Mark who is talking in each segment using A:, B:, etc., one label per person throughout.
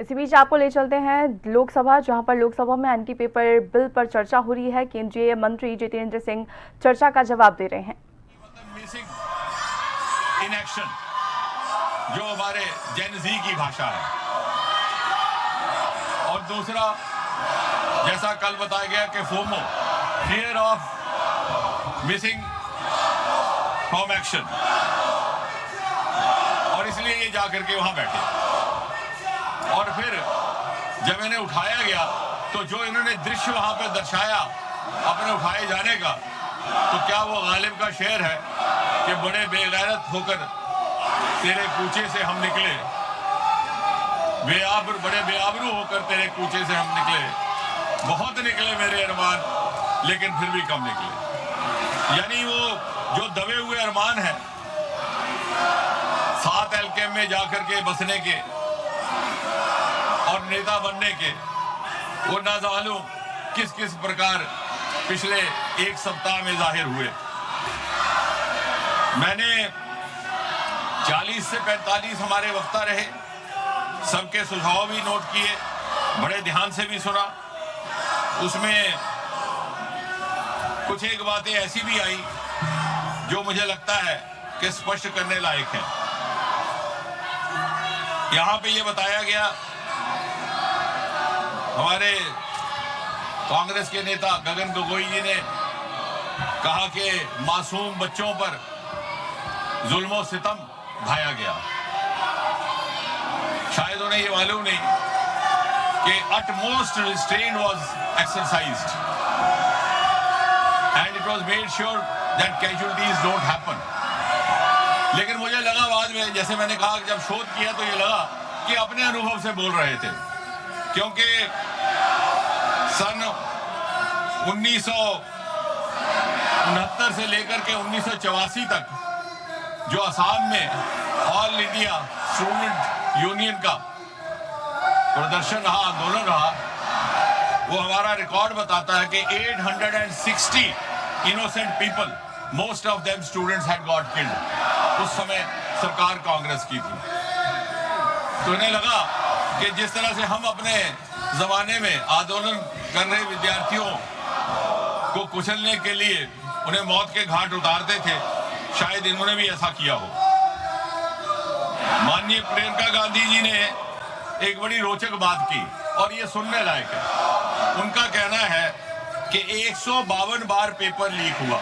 A: इसी बीच आपको ले चलते हैं लोकसभा, जहां पर लोकसभा में एंटी पेपर बिल पर चर्चा हो रही है। केंद्रीय मंत्री जितेंद्र सिंह चर्चा का जवाब दे रहे हैं।
B: इन एक्शन जो हमारे जेन ज़ी की भाषा है, और दूसरा जैसा कल बताया गया कि FOMO, fear of missing from action, और इसलिए ये जाकर के वहां बैठे। और फिर जब इन्हें उठाया गया तो जो इन्होंने दृश्य वहां पे दर्शाया अपने उठाए जाने का, तो क्या वो गालिब का शेर है कि बड़े बेगैरत होकर तेरे कूचे से हम निकले, बड़े बेआबरू होकर तेरे कूचे से हम निकले, बहुत निकले मेरे अरमान लेकिन फिर भी कम निकले। यानी वो जो दबे हुए अरमान है 7 एलकेएम में जाकर के बसने के और नेता बनने के, वो ना मालूम किस किस प्रकार पिछले एक सप्ताह में जाहिर हुए। मैंने 40 से 45 हमारे वक्ता रहे, सबके सुझाव भी नोट किए, बड़े ध्यान से भी सुना। उसमें कुछ एक बातें ऐसी भी आई जो मुझे लगता है कि स्पष्ट करने लायक है। यहां पे ये बताया गया, हमारे कांग्रेस के नेता गगन गोगोई जी ने कहा कि मासूम बच्चों पर जुल्म सितम ढाया गया। शायद उन्हें ये मालूम नहीं कि utmost restraint was exercised and it was made sure that casualties don't happen. लेकिन मुझे लगा बाद में, जैसे मैंने कहा, जब शोध किया तो ये लगा कि अपने अनुभव से बोल रहे थे, क्योंकि सन 1969 से लेकर के 1984 तक जो असम में ऑल इंडिया स्टूडेंट यूनियन का प्रदर्शन रहा, आंदोलन रहा, वो हमारा रिकॉर्ड बताता है कि 860 innocent people, most of them students had got killed. उस समय सरकार कांग्रेस की थी। तो इन्हें लगा कि जिस तरह से हम अपने जमाने में आंदोलन कर रहे विद्यार्थियों को कुचलने के लिए उन्हें मौत के घाट उतारते थे, शायद इन्होंने भी ऐसा किया हो। माननीय प्रियंका गांधी जी ने एक बड़ी रोचक बात की और ये सुनने लायक है। उनका कहना है कि 152 बार पेपर लीक हुआ।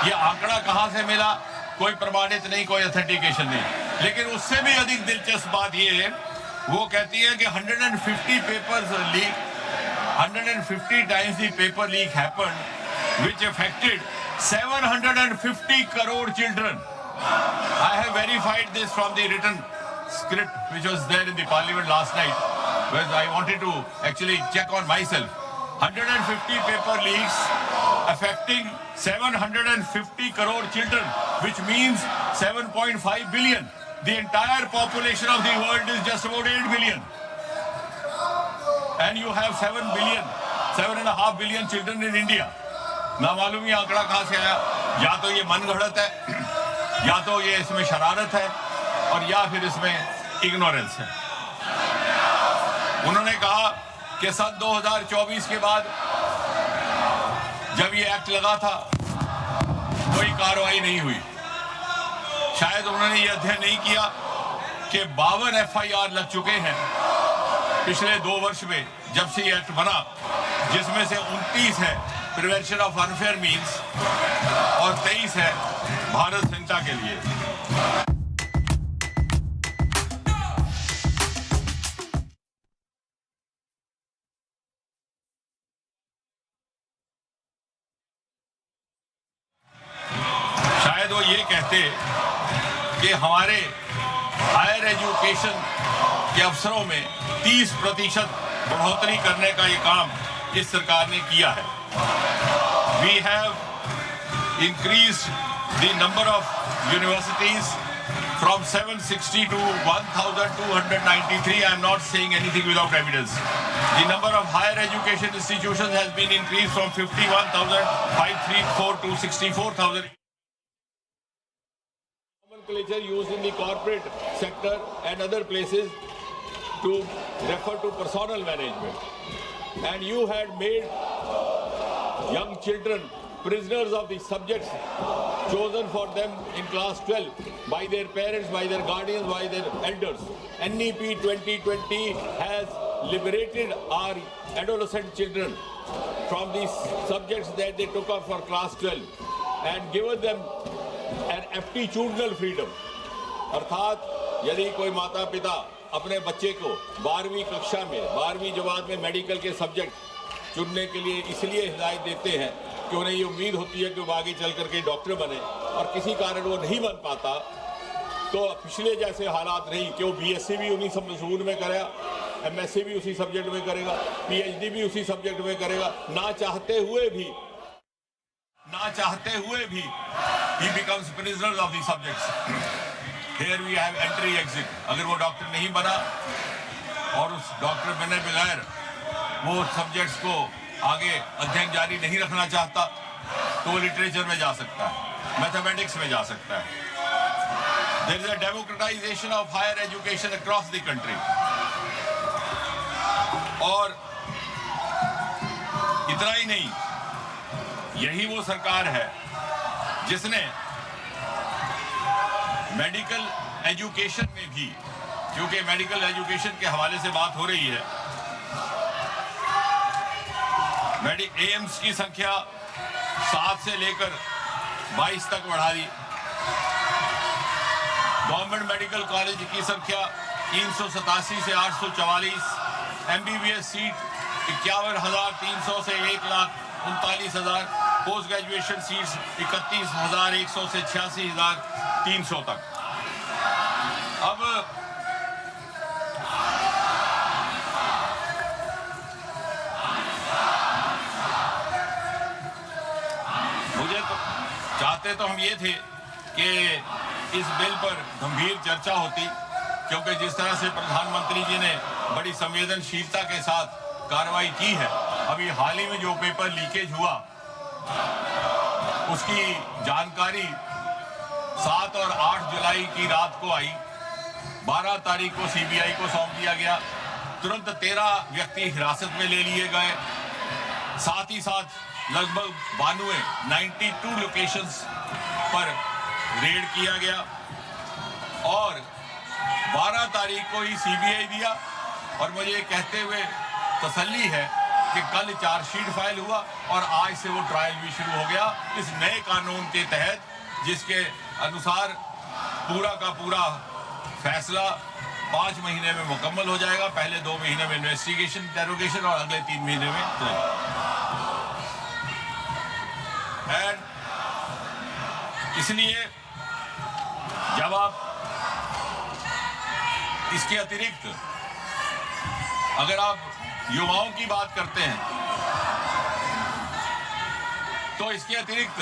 B: ये आंकड़ा कहां से मिला कोई प्रमाणित नहीं, कोई ऑथेंटिकेशन नहीं, लेकिन उससे भी अधिक दिलचस्प बात ये है, वो कहती है कि 150 papers leak, 150 times the paper leak happened which affected 750 crore children. I have verified this from the written script which was there in the parliament last night, where I wanted to actually check on myself. 150 paper leaks affecting 750 crore children, which means 7.5 billion. The entire population of the world is just about 8 billion. And you have 7 billion, 7.5 billion children in India. ना मालूम ये आंकड़ा कहां से आया। या तो ये मन गढ़ंत है, या तो ये इसमें शरारत है, और या फिर इसमें इग्नोरेंस है। उन्होंने कहा कि सन 2024 के बाद जब ये एक्ट लगा था कोई कार्रवाई नहीं हुई। शायद उन्होंने ये अध्ययन नहीं किया कि 52 FIR लग चुके हैं पिछले 2 वर्ष में जब से ये एक्ट बना, जिसमें से 29 है प्रिवेंशन ऑफ अनफेयर मीन्स और 23 है भारत संहिता के लिए। शायद वो ये कहते कि हमारे हायर एजुकेशन के अवसरों में 30% बढ़ोतरी करने का ये काम इस सरकार ने किया है। We have increased the number of universities from 760 to 1,293. I am not saying anything without evidence. The number of higher education institutions has been increased from 51,534 to 64,000. Nomenclature used in the corporate sector and other places to refer to personal management. And you had made young children prisoners of the subjects chosen for them in class 12 by their parents, by their guardians, by their elders. NEP 2020 has liberated our adolescent children from these subjects that they took up for class 12 and given them an aptitudinal freedom. अर्थात यदि कोई माता पिता अपने बच्चे को 12वीं कक्षा में 12वीं जमात में मेडिकल के सब्जेक्ट चुनने के लिए इसलिए हिदायत देते हैं कि उन्हें ये उम्मीद होती है कि वो आगे चल करके डॉक्टर बने, और किसी कारण वो नहीं बन पाता, तो पिछले जैसे हालात नहीं कि वो BSc भी उन्हीं मजमून में करेगा, MSc भी उसी सब्जेक्ट में करेगा, PhD भी उसी सब्जेक्ट में करेगा, ना चाहते हुए भी he becomes prisoners of the subjects. Here we have entry exit. अगर वो डॉक्टर नहीं बना और उस डॉक्टर बने बगैर वो सब्जेक्ट्स को आगे अध्ययन जारी नहीं रखना चाहता, तो वो लिटरेचर में जा सकता है, मैथमेटिक्स में जा सकता है. There is a democratization of higher education across the country. और इतना ही नहीं, यही वो सरकार है जिसने मेडिकल एजुकेशन में भी, क्योंकि मेडिकल एजुकेशन के हवाले से बात हो रही है, एम्स की संख्या 7 से लेकर 22 तक बढ़ा दी. गवर्नमेंट मेडिकल कॉलेज की संख्या 387 से 844, MBBS सीट 51,300 से 1,39,000, पोस्ट ग्रेजुएशन सीट्स 31,100 से 86,300 तक. अब मुझे तो चाहते तो हम ये थे कि इस बिल पर गंभीर चर्चा होती, क्योंकि जिस तरह से प्रधानमंत्री जी ने बड़ी संवेदनशीलता के साथ कार्रवाई की है, अभी हाल ही में जो पेपर लीकेज हुआ उसकी जानकारी 7 और 8 जुलाई की रात को आई. 12 तारीख को CBI को सौंप दिया गया. तुरंत 13 व्यक्ति हिरासत में ले लिए गए. साथ ही साथ लगभग 92 लोकेशंस पर रेड किया गया और 12 तारीख को ही CBI दिया. और मुझे कहते हुए तसल्ली है कि कल चार्जशीट फाइल हुआ और आज से वो ट्रायल भी शुरू हो गया इस नए कानून के तहत, जिसके अनुसार पूरा का पूरा फैसला 5 महीने में मुकम्मल हो जाएगा. पहले 2 महीने में इन्वेस्टिगेशन, इंटेरोगेशन और अगले 3 महीने में एंड इसलिए जब आप इसके अतिरिक्त अगर आप युवाओं की बात करते हैं तो इसके अतिरिक्त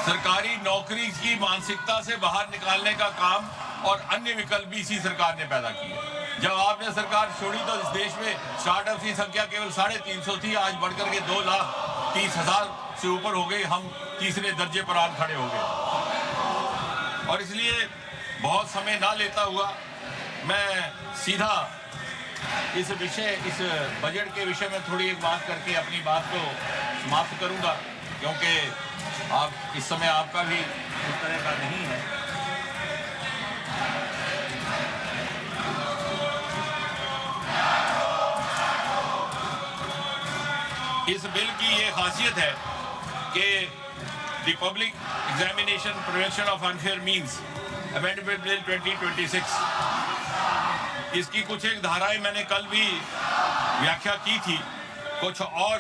B: सरकारी नौकरी की मानसिकता से बाहर निकालने का काम और अन्य विकल्प भी इसी सरकार ने पैदा किए. जब आपने सरकार छोड़ी तो इस देश में स्टार्टअप की संख्या केवल 350 थी, आज बढ़कर के 2,30,000 से ऊपर हो गई. हम तीसरे दर्जे पर आज खड़े हो गए. और इसलिए बहुत समय ना लेता हुआ मैं सीधा इस बजट के विषय में थोड़ी एक बात करके अपनी बात को समाप्त करूंगा, क्योंकि आप इस समय आपका भी उस तरह का नहीं है. इस बिल की ये खासियत है कि the public examination prevention of unfair means amendment bill 2026, इसकी कुछ एक धाराएं मैंने कल भी व्याख्या की थी. कुछ और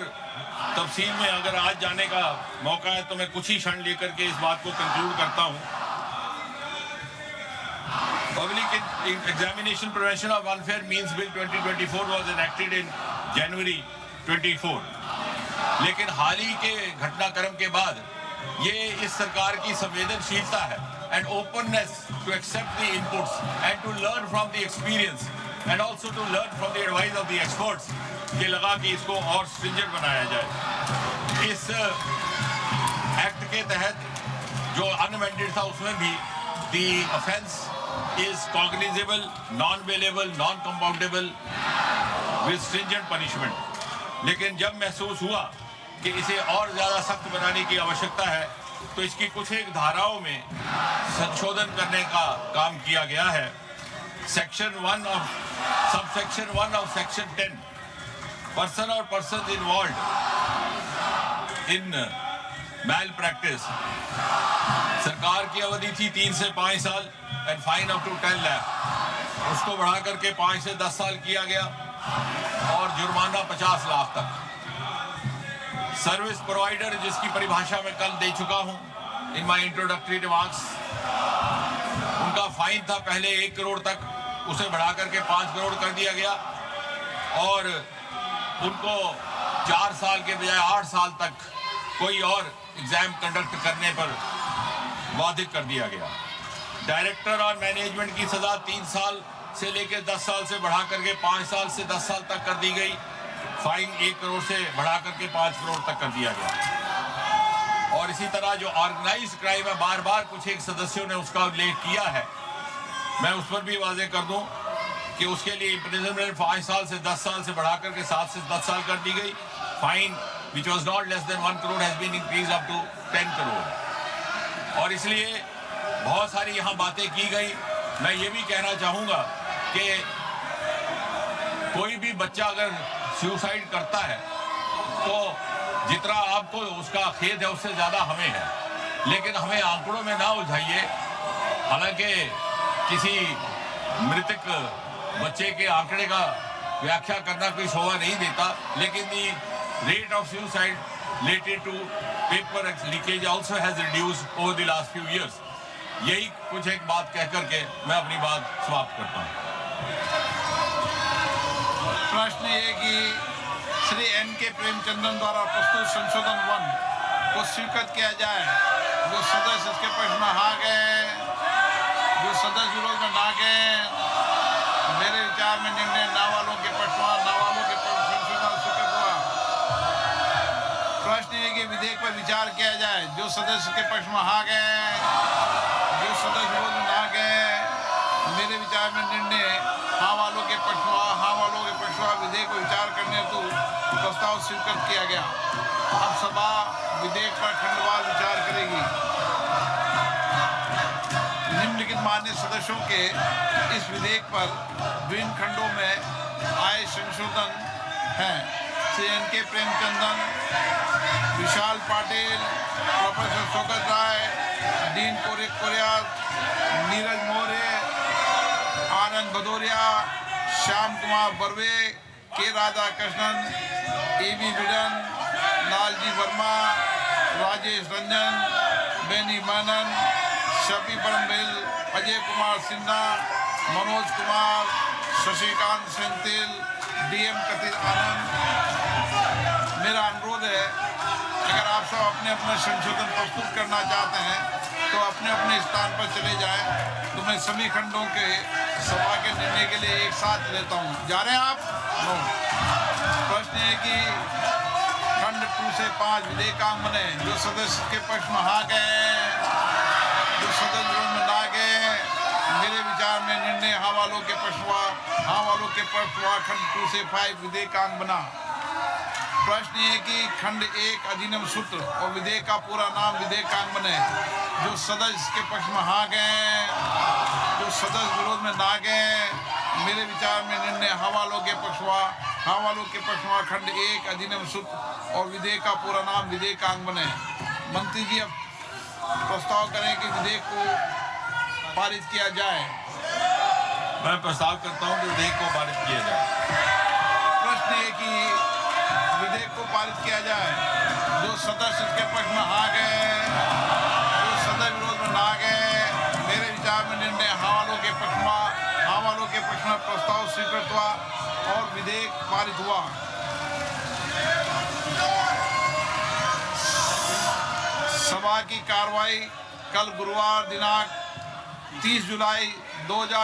B: तफसील में अगर आज जाने का मौका है तो मैं कुछ ही क्षण लेकर के इस बात को कंक्लूड करता हूं. Public examination prevention of unfair means bill 2024 was enacted in January 24, लेकिन हाल ही के घटनाक्रम के बाद ये इस सरकार की संवेदनशीलता है and openness to accept the inputs and to learn from the experience and also to learn from the advice of the experts कि लगा कि इसको और stringent बनाया जाए. इस एक्ट के तहत जो अनअमेंडेड था उसमें भी the offense is cognizable, non-bailable, non-compoundable with stringent punishment. लेकिन जब महसूस हुआ कि इसे और ज़्यादा सख्त बनाने की आवश्यकता है तो इसकी कुछ एक धाराओं में संशोधन करने का काम किया गया है। Subsection 1 of section 10 person or persons involved in malpractice, सरकार की अवधि थी 3 से 5 साल and fine up to 10 lakh, उसको बढ़ा करके 5 से 10 साल किया गया और जुर्माना 50 लाख तक। सर्विस प्रोवाइडर, जिसकी परिभाषा मैं कल दे चुका हूं इन माय इंट्रोडक्टरी रिमार्क्स, उनका फाइन था पहले 1 करोड़ तक, उसे बढ़ा करके 5 करोड़ कर दिया गया और उनको 4 साल के बजाय 8 साल तक कोई और एग्जाम कंडक्ट करने पर बाधित कर दिया गया। डायरेक्टर और मैनेजमेंट की सजा 3 साल से लेकर 10 साल से बढ़ा करके 5 साल से 10 साल तक कर दी गई। फाइन 1 करोड़ से बढ़ा करके 5 करोड़ तक कर दिया गया। और इसी तरह जो ऑर्गेनाइज्ड क्राइम है, बार बार कुछ एक सदस्यों ने उसका उल्लेख किया है, मैं उस पर भी वाजे कर दूं कि उसके लिए इम्प्रिजनमेंट 5 साल से 10 साल से बढ़ा करके 7 से 10 साल कर दी गई। Fine which was not less than 1 crore has been increase up to 10 crore. और इसलिए बहुत सारी यहाँ बातें की गई। मैं ये भी कहना चाहूँगा कि कोई भी बच्चा अगर सुसाइड करता है तो जितना आपको उसका खेद है उससे ज़्यादा हमें है, लेकिन हमें आंकड़ों में ना उलझाइए। हालांकि किसी मृतक बच्चे के आंकड़े का व्याख्या करना कोई शोभा नहीं देता, लेकिन the rate of suicide related to paper leakage also has reduced over the last few years. यही कुछ एक बात कह करके मैं अपनी बात समाप्त करता हूँ।
C: प्रश्न ये कि श्री N.K. प्रेमचंदन द्वारा प्रस्तुत संशोधन 1 को स्वीकृत किया जाए। जो सदस्य इसके पक्ष में हाँ गए, जो सदस्य विरोध में ना गए, मेरे विचार में निर्णय ना वालों के पक्ष में, ना वालों के पक्ष में संशोधन स्वीकृत हुआ। प्रश्न ये कि विधेयक पर विचार किया जाए। जो सदस्य के पक्ष में हाँ गए, जो सदस्य विरोध में ना गए, मेरे विचार में निर्णय हाँ वालों के पक्ष में, हाँ वालों के पक्ष में विधेयक पर विचार करने हेतु प्रस्ताव स्वीकृत किया गया। अब सभा विधेयक पर खंडवार विचार करेगी। निम्नलिखित मान्य सदस्यों के इस विधेयक पर विभिन्न खंडों में आए संशोधन हैं: श्री N.K. प्रेमचंदन, विशाल पाटिल, प्रोफेसर शौकत राय, डीन कोरिया, नीरज मौर्य, आनंद भदौरिया, श्याम कुमार बर्वे, के राधाकृष्णन, A.B. बिडन, लालजी वर्मा, राजेश रंजन, बेनी मेनन, शफी परमबिल, अजय कुमार सिन्हा, मनोज कुमार, शशिकांत सेंथिल, D.M. कथिर आनंद। मेरा अनुरोध है, अगर आप सब अपने अपने संशोधन प्रस्तुत करना चाहते हैं तो अपने अपने स्थान पर चले जाएं, तो मैं सभी खंडों के सभा के निर्णय के लिए एक साथ लेता हूं। जा रहे हैं आप? नो। प्रश्न है कि खंड 2 से 5 विधेयकांग बने। जो सदस्य के पक्ष में हाँ गए, जो सदस्य विरोध में ना गए, मेरे विचार में निर्णय हाँ वालों के पक्ष हुआ, हाँ वालों के पक्ष हुआ। खंड 2 से 5 विधेयकांग बना। प्रश्न ये कि खंड 1 अधिनियम सूत्र और विधेयक का पूरा नाम विधेयकांग बने। जो सदस्य के पक्ष में हाँ गए, जो सदस्य विरोध में ना गए, मेरे विचार में निर्णय हाँ वालों के पक्ष हुआ, हाँ वालों के पक्ष हुआ। खंड 1 अधिनियम सूत्र और विधेयक का पूरा नाम विधेयकांग बने। मंत्री जी अब प्रस्ताव करें कि विधेयक को पारित किया जाए।
B: मैं प्रस्ताव करता हूँ कि विधेयक को पारित किया जाए।
C: प्रश्न है कि विधेयक को पारित किया जाए। जो सदस्य इसके पक्ष में हाँ गए, जो सदस्य विरोध में ना गए, मेरे विचार में निर्णय हाँ वालों के पक्ष में, हाँ वालों के पक्ष में प्रस्ताव स्वीकृत हुआ और विधेयक पारित हुआ। सभा की कार्रवाई कल गुरुवार दिनांक 30 जुलाई 2000